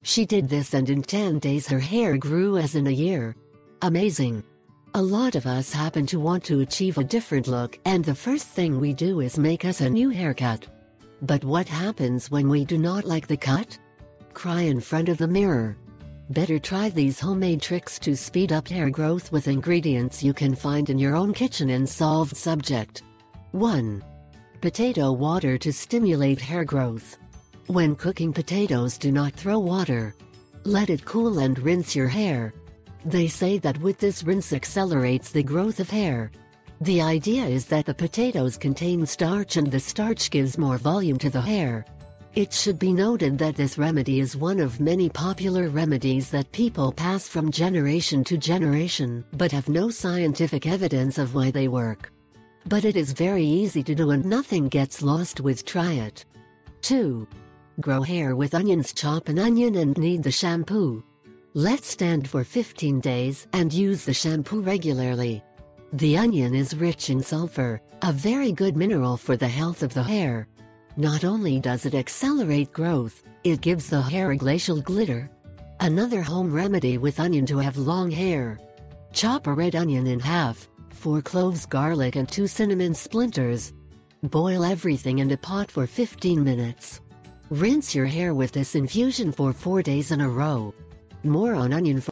She did this and in 10 days her hair grew as in a year. Amazing! A lot of us happen to want to achieve a different look and the first thing we do is make us a new haircut. But what happens when we do not like the cut? Cry in front of the mirror. Better try these homemade tricks to speed up hair growth with ingredients you can find in your own kitchen and solved subject. 1. Potato water to stimulate hair growth. When cooking potatoes, do not throw water. Let it cool and rinse your hair. They say that with this rinse accelerates the growth of hair. The idea is that the potatoes contain starch and the starch gives more volume to the hair. It should be noted that this remedy is one of many popular remedies that people pass from generation to generation but have no scientific evidence of why they work. But it is very easy to do and nothing gets lost with try it. 2. Grow hair with onions. Chop an onion and knead the shampoo. Let stand for 15 days and use the shampoo regularly. The onion is rich in sulfur, a very good mineral for the health of the hair. Not only does it accelerate growth, it gives the hair a glacial glitter. Another home remedy with onion to have long hair. Chop a red onion in half, 4 cloves garlic and 2 cinnamon splinters. Boil everything in a pot for 15 minutes. Rinse your hair with this infusion for 4 days in a row. More on onion.